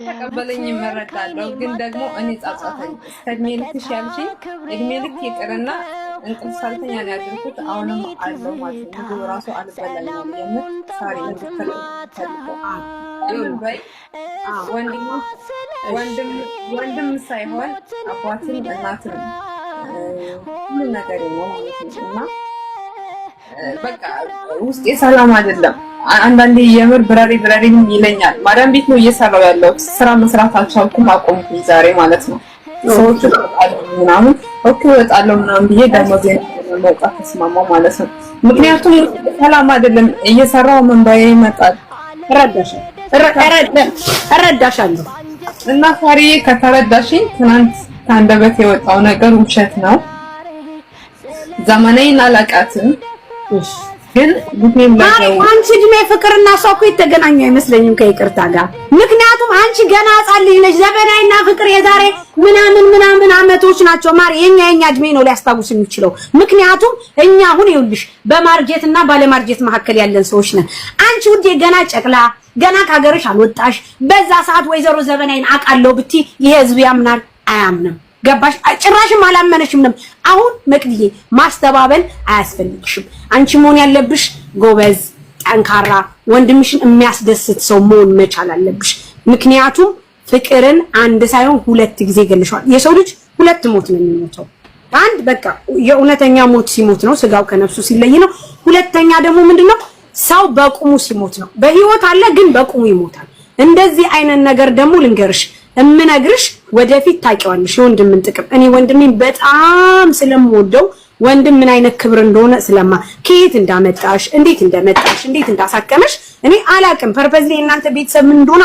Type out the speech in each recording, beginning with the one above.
ተቀበለኝ እመረዳለሁ ግን ደግሞ እኔ ጻጻፈኝ እስከድሜ ልክሽ ያልሽኝ እድሜ ልክ ይቅርና እንቅልፍ ሳልተኛ ነው ያደርኩት አሁንም አለው ማለት ነው ምግብ ራሱ አልበላኝም የምር ሳሪ እንድትፈልገው በይ ወንድም ሳይሆን አባትም እናትም ሁሉ ነገር ነው ማለት ነው እና በቃ ውስጤ ሰላም አይደለም አንዳንዴ የምር ብራሪ ይለኛል ማዳም ቤት ነው እየሰራው ያለው ስራ መስራት አልቻልኩም አቆምኩኝ ዛሬ ማለት ነው ሰዎች ምናምን ኦኬ ወጣለው ምናምን ብዬ ደሞዝ መውጣት ተስማማው ማለት ነው ምክንያቱም ሰላም አይደለም እየሰራው መንባዬ ይመጣል እረዳሻለሁ እና ሳሪ ከተረዳሽኝ ትናንት ከአንደበት የወጣው ነገር ውሸት ነው ዘመናዊን አላቃትም ግን ጉቴም ላይ አንቺ እድሜ ፍቅርና ሰው እኮ የተገናኙ አይመስለኝም ከይቅርታ ጋር ምክንያቱም አንቺ ገና ህፃን ልጅ ነሽ ዘመናዊና ፍቅር የዛሬ ምናምን አመቶች ናቸው ማር የኛ እድሜ ነው ሊያስታውስ የሚችለው ምክንያቱም እኛ አሁን ይኸውልሽ በማርጀትና ባለማርጀት መካከል ያለን ሰዎች ነን አንቺ ውዴ ገና ጨቅላ ገና ካገርሽ አልወጣሽ በዛ ሰዓት ወይዘሮ ዘመናዊን አቃለው ብቲ ይሄ ህዝብ ያምናል አያምንም ገባሽ ጭራሽም አላመነሽም ነው አሁን መቅዲዬ ማስተባበል አያስፈልግሽም አንቺ መሆን ያለብሽ ጎበዝ ጠንካራ ወንድምሽን የሚያስደስት ሰው መሆን መቻል አለብሽ ምክንያቱም ፍቅርን አንድ ሳይሆን ሁለት ጊዜ ገልሻል የሰው ልጅ ሁለት ሞት ነው የሚሞተው አንድ በቃ የእውነተኛ ሞት ሲሞት ነው ስጋው ከነፍሱ ሲለይ ነው ሁለተኛ ደግሞ ምንድነው ሰው በቁሙ ሲሞት ነው በህይወት አለ ግን በቁሙ ይሞታል እንደዚህ አይነት ነገር ደግሞ ልንገርሽ እምነግርሽ ወደፊት ታቂዋለሽ የወንድምን ጥቅም እኔ ወንድሜን በጣም ስለምወደው ወንድም ምን አይነት ክብር እንደሆነ ስለማ ከየት እንዳመጣሽ እንዴት እንዳሳከመሽ እኔ አላቅም ፐርፐዝሊ እናንተ ቤተሰብ ምን እንደሆነ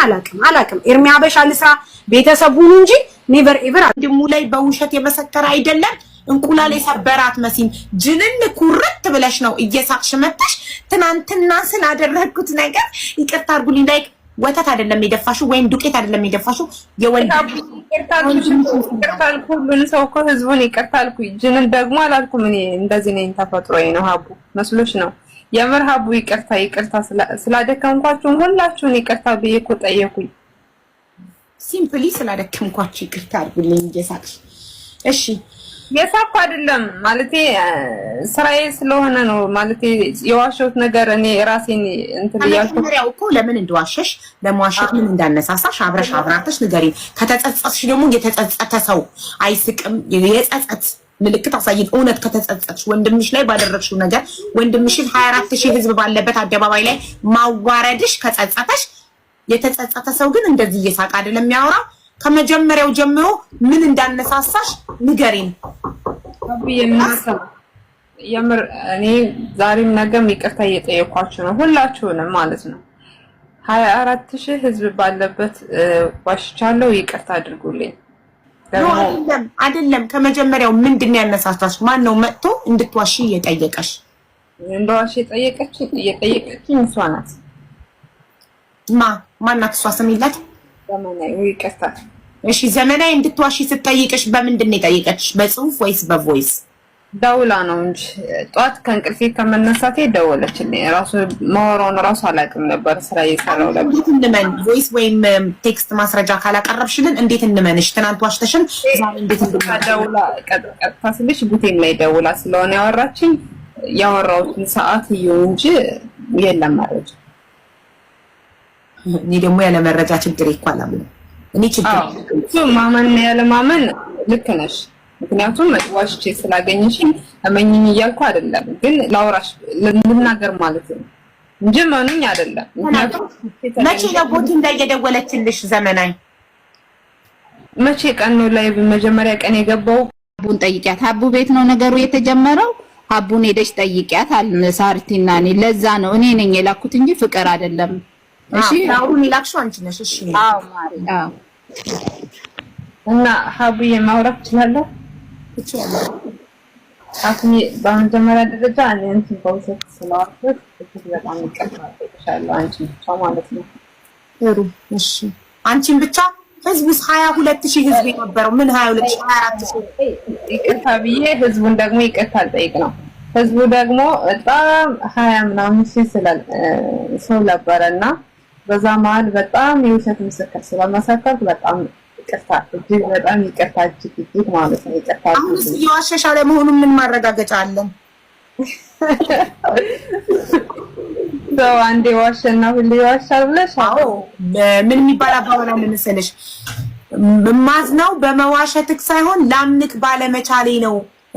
አላቅም ኤርሚ አበሻ ልስራ ቤተሰቡን እንጂ ኔቨር ኤቨር ወንድሙ ላይ በውሸት የመሰከረ አይደለም እንቁላል የሰበራት መሲም ጅንን ኩርት ብለሽ ነው እየሳቅሽ መጣሽ ትናንትና ስላደረኩት ነገር ይቅርታ አድርጉልኝ ላይክ ወተት አይደለም የደፋሽው ወይም ዱቄት አይደለም የደፋሽው የወንድ ይቅርታል ሁሉን ሰው እኮ ህዝቡን ይቅርታልኩ ጅንን ደግሞ አላልኩም እኔ እንደዚህ ነኝ ተፈጥሮዬ ነው ሀቡ መስሎሽ ነው የምር ሀቡ ይቅርታ ስላደከምኳችሁ ሁላችሁን ይቅርታ ብዬ እኮ ጠየኩኝ ሲምፕሊ ስላደከምኳችሁ ይቅርታ አድርጉልኝ እየሳቅሽ እሺ የሳቅ አይደለም ማለቴ ስራዬ ስለሆነ ነው ማለቴ የዋሸሁት ነገር እኔ ራሴን እንትን ያልኩት እኮ ለምን እንደዋሸሽ ለማዋሸት ምን እንዳነሳሳሽ አብራርተሽ ንገሪኝ ከተጸጸትሽ ደግሞ የተጸጸተ ሰው አይስቅም የጸጸት ምልክት አሳይን እውነት ከተጸጸትሽ ወንድምሽ ላይ ባደረግሽው ነገር ወንድምሽን 24000 ህዝብ ባለበት አደባባይ ላይ ማዋረድሽ ከጸጸተሽ የተጸጸተ ሰው ግን እንደዚህ እየሳቅ አይደለም የሚያወራው ከመጀመሪያው ጀምሮ ምን እንዳነሳሳሽ ንገሪኝ የምር እኔ ዛሬም ነገም ይቅርታ እየጠየኳችሁ ነው ሁላችሁንም ማለት ነው 24000 ህዝብ ባለበት ዋሽቻለሁ ይቅርታ አድርጉልኝ አይደለም ከመጀመሪያው ምንድነው ያነሳሳሽ ማን ነው መጥቶ እንድትዋሺ እየጠየቀሽ እንደዋሺ እየጠየቀችኝ እሷ ናት ማናት እሷ ስም ይላት ዘመናዊ ይቅርታ እሺ ዘመናዊ እንድትዋሺ ስትጠይቅሽ በምንድን ነው የጠየቀችሽ በጽሁፍ ወይስ በቮይስ ደውላ ነው እንጂ ጧት ከእንቅልፌ ከመነሳቴ ደወለችልኝ ራሱ ማወራውን ራሱ አላውቅም ነበር ስራ እየሰራው ነበር እንመን ቮይስ ወይም ቴክስት ማስረጃ ካላቀረብሽልን እንዴት እንመንሽ ትናንት ዋሽተሽን ዛሬ እንዴት እንደደውላ ቀጥታ ስልሽ ቡቴም ላይ ደውላ ስለሆነ ያወራችኝ ያወራሁትን ሰዓት ይሁን እንጂ የለም ማለት እኔ ደግሞ ያለ መረጃ ችግር ይኳላል እኔ ችግር ማመን ያለ ማመን ልክ ነሽ ምክንያቱም ዋሽቼ ስላገኘሽኝ አመኝኝ እያልኩ አይደለም ግን ላውራሽ ልናገር ማለት ነው እንጂ ማንኛ አይደለም ምክንያቱም መቼ ነው ቦት እንዳይደወለችልሽ ዘመናዊ መቼ ቀን ነው ላይ በመጀመሪያ ቀን የገባው ሀቡን ጠይቂያት ሀቡ ቤት ነው ነገሩ የተጀመረው ሀቡን ሄደሽ ጠይቂያት አልመሳርቲና እኔ ለዛ ነው እኔ ነኝ የላኩት እንጂ ፍቅር አይደለም እሺ አሁን ይላክሽው አንቺ ነሽ እሺ አዎ ማሪ አዎ እና ሀቡዬ ማውራት ትችላለህ አሁን በመጀመሪያ ደረጃ እኔ እንትን በውሰት ስለዋልኩት በጣም ይቀርታል አንቺ ብቻ ማለት ነው እሺ አንቺን ብቻ ህዝቡስ 22000 ህዝብ የነበረው ምን 22000 ይቅርታ ብዬ ህዝቡን ደግሞ ይቅርታ አልጠይቅ ነው ህዝቡ ደግሞ በጣም 20 ምናምን ሰው ነበረና በዛ መሀል በጣም የውሸት ምስክር ስለመሰከርኩ በጣም ይቅርታ፣ እጅግ በጣም ይቅርታ፣ እጅግ ማለት ነው ይቅርታ። አሁንስ እየዋሸሽ አለመሆኑን ምን ማረጋገጫ አለን? ሰው አንዴ ዋሸና ሁሌ ይዋሻል ብለሽ? አዎ ምን የሚባል አባባል አለ መሰለሽ? ማዝነው በመዋሸትክ ሳይሆን ላምንክ ባለመቻሌ ነው።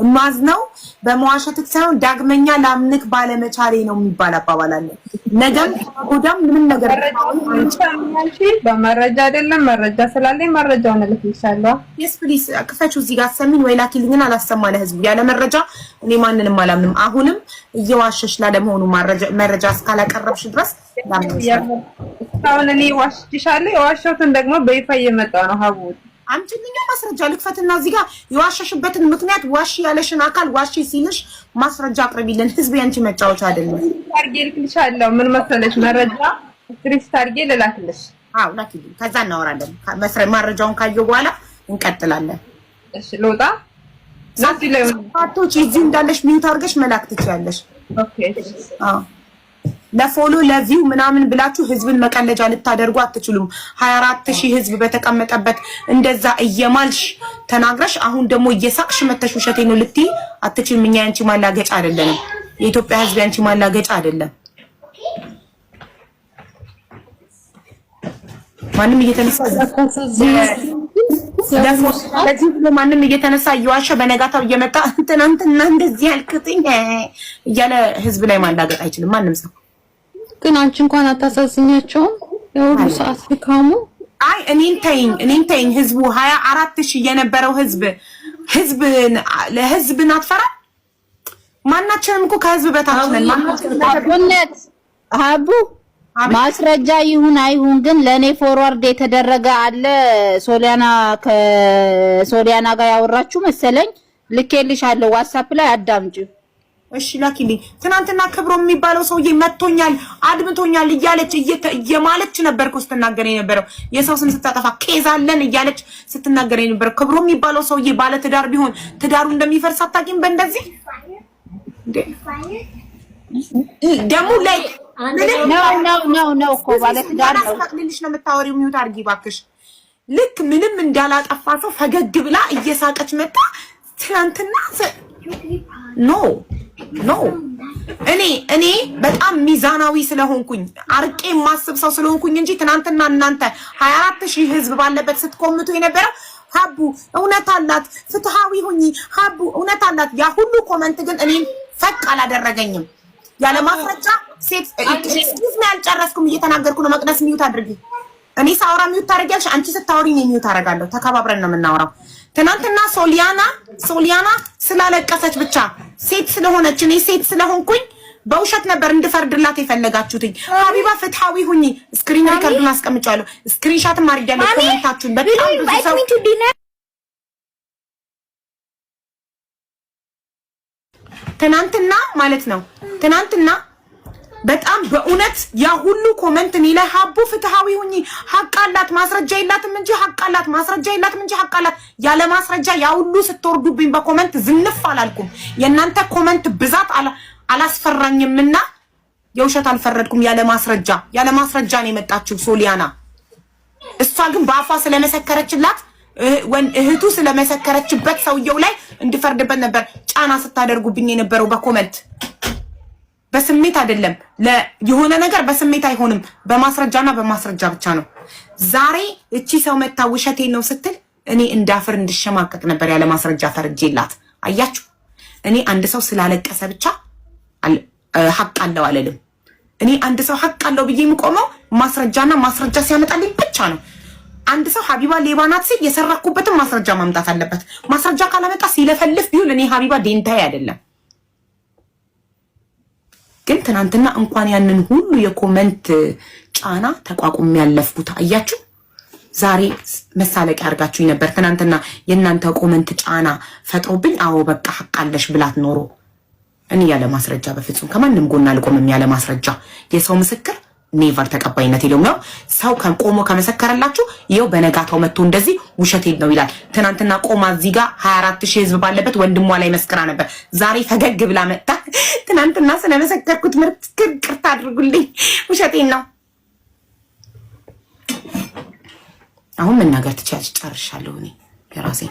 ማዝነው በመዋሸትክ ሳይሆን ዳግመኛ ላምንክ ባለመቻሌ ነው የሚባል አባባል አለ። ነገም ጎዳም ምንም ነገር በመረጃ አይደለም፣ መረጃ ስላለኝ መረጃውን እልክልሻለሁ። yes please ክፈችው እዚህ ጋር ሰሚን ወይ ላኪልኝና አላሰማ ለህዝቡ ያለ መረጃ እኔ ማንንም አላምንም። አሁንም እየዋሸሽ ላለመሆኑ መረጃ እስካላቀረብሽ ድረስ አሁን እኔ ዋሽቻለሁ። የዋሸሁትን ደግሞ በይፋ እየመጣ ነው ሀቡ አንቺኛ ማስረጃ ልክፈትና እዚህ ጋር የዋሸሽበትን ምክንያት ዋሺ ያለሽን አካል ዋሺ ሲልሽ ማስረጃ አቅርቢልን። ህዝብ ያንቺ መጫወቻ አይደለም። አርጌ ልክልሻለሁ። ምን መሰለሽ መረጃ ስክሪፕት አርጌ ልላክልሽ። አዎ ላኪልኝ፣ ከዛ እናወራለን። መረጃውን ካየሁ በኋላ እንቀጥላለን። እሺ ልውጣ። ሳቶች እዚህ እንዳለሽ ሚዩት አድርገሽ መላክ ትችያለሽ። ኦኬ አዎ ለፎሎ ለቪው ምናምን ብላችሁ ህዝብን መቀለጃ ልታደርጉ አትችሉም። 24000 ህዝብ በተቀመጠበት እንደዛ እየማልሽ ተናግረሽ አሁን ደግሞ እየሳቅሽ መተሽ ውሸቴ ነው ልትይ አትችልም። እኛ ያንቺ ማላገጫ አይደለንም። የኢትዮጵያ ህዝብ ያንቺ ማላገጫ አይደለም። ማንም እየተነሳ ለዚህ ብሎ ማንም እየተነሳ እየዋሸ በነጋታው እየመጣ ትናንትና እንደዚህ ያልክትኝ እያለ ህዝብ ላይ ማላገጥ አይችልም ማንም ሰው። ግን አንቺ እንኳን አታሳዝኛቸውም? የሁሉ ሰዓት ልካሙ። አይ እኔን ተይኝ። ህዝቡ 24000 የነበረው ህዝብ ለህዝብን አትፈራ። ማናችንም እኮ ከህዝብ በታች ነን። ማናችንም ሀቡ ማስረጃ ይሁን አይሁን ግን ለኔ ፎርዋርድ የተደረገ አለ። ከሶሊያና ጋር ያወራችሁ መሰለኝ ልኬልሻለሁ ዋትስአፕ ላይ አዳምጪ። እሺ ላኪልኝ። ትናንትና ክብሮ የሚባለው ሰውዬ መጥቶኛል አድምቶኛል እያለች እየማለች ነበርኩ ስትናገር የነበረው የሰው ስም ስታጠፋ ኬዛለን እያለች ስትናገር የነበረው ክብሮ የሚባለው ሰውዬ ባለ ትዳር ቢሆን ትዳሩ እንደሚፈርስ አታውቂም? በእንደዚህ ደግሞ ላይ ነው እኮ ባለ ትዳር ነው ልልሽ ነው የምታወሪው። ሚውት አድርጊ እባክሽ። ልክ ምንም እንዳላጠፋ ሰው ፈገግ ብላ እየሳቀች መጣ ትናንትና። ኖ እኔ በጣም ሚዛናዊ ስለሆንኩኝ አርቄ ማስብ ሰው ስለሆንኩኝ እንጂ ትናንትና እናንተ 24000 ህዝብ ባለበት ስትኮምቱ የነበረው ሀቡ እውነት አላት ፍትሃዊ ሁኚ ሀቡ እውነት አላት ያ ሁሉ ኮመንት ግን እኔን ፈቅ አላደረገኝም። ያለ ማስረጃ ኤክስኪውዝ ሚ አልጨረስኩም እየተናገርኩ ነው። መቅደስ ሚዩት አድርጊ። እኔ ሳወራ ሚዩት ታደርጊያለሽ፣ አንቺ ስታወሪ እኔ ሚዩት አደርጋለሁ። ተከባብረን ነው የምናወራው። ትናንትና ሶሊያና ስላለቀሰች ብቻ ሴት ስለሆነች እኔ ሴት ስለሆንኩኝ በውሸት ነበር እንድፈርድላት የፈለጋችሁትኝ። ሀቢባ ፍትሃዊ ሁኚ። ስክሪን ሪከርዱን አስቀምጫለሁ። ስክሪንሻትም አድርጊያለሁ። ኮሜንታችሁን በጣም ብዙ ሰው ትናንትና ማለት ነው ትናንትና በጣም በእውነት ያ ሁሉ ኮሜንት እኔ ላይ ሀቡ ፍትሃዊ ሁኚ ሀቅ አላት ማስረጃ የላትም እንጂ ሀቅ አላት ማስረጃ የላትም እንጂ ሀቅ አላት ያለ ማስረጃ ያ ሁሉ ስትወርዱብኝ በኮሜንት ዝንፍ አላልኩም። የእናንተ ኮሜንት ብዛት አላስፈራኝምና የውሸት አልፈረድኩም። ያለ ማስረጃ ነው የመጣችው ሶሊያና። እሷ ግን በአፏ ስለመሰከረችላት እህቱ ስለመሰከረችበት ሰውየው ላይ እንድፈርድበት ነበር ጫና ስታደርጉብኝ የነበረው በኮሜንት። በስሜት አይደለም የሆነ ነገር በስሜት አይሆንም፣ በማስረጃና በማስረጃ ብቻ ነው። ዛሬ እቺ ሰው መታ ውሸቴን ነው ስትል እኔ እንዳፍር እንድሸማቀቅ ነበር ያለ ማስረጃ ፈርጄላት። አያችሁ እኔ አንድ ሰው ስላለቀሰ ብቻ ሀቅ አለው አለልም። እኔ አንድ ሰው ሀቅ አለው ብዬ የምቆመው ማስረጃና ማስረጃ ሲያመጣልኝ ብቻ ነው። አንድ ሰው ሀቢባ ሌባ ናት ሲል የሰራኩበትን ማስረጃ ማምጣት አለበት። ማስረጃ ካላመጣ ሲለፈልፍ ቢውል እኔ ሀቢባ ዴንታዬ አይደለም። ግን ትናንትና እንኳን ያንን ሁሉ የኮመንት ጫና ተቋቁም ያለፍኩት አያችሁ። ዛሬ መሳለቂያ አድርጋችሁኝ ነበር። ትናንትና የእናንተ ኮመንት ጫና ፈጥሮብኝ አዎ በቃ ሀቅ አለሽ ብላት ኖሮ እኔ ያለ ማስረጃ በፍጹም ከማንም ጎን አልቆምም። ያለ ማስረጃ የሰው ምስክር ኔቨር ተቀባይነት የለውም። ነው ሰው ቆሞ ከመሰከረላችሁ ይኸው በነጋታው መጥቶ እንደዚህ ውሸቴን ነው ይላል። ትናንትና ቆማ እዚህ ጋር 24000 ህዝብ ባለበት ወንድሟ ላይ መስክራ ነበር። ዛሬ ፈገግ ብላ መጣ። ትናንትና ስለመሰከርኩት ምርጥ ቅርታ አድርጉልኝ ውሸቴን ነው አሁን መናገር ትችያለሽ። ጨርሻለሁ እኔ የራሴ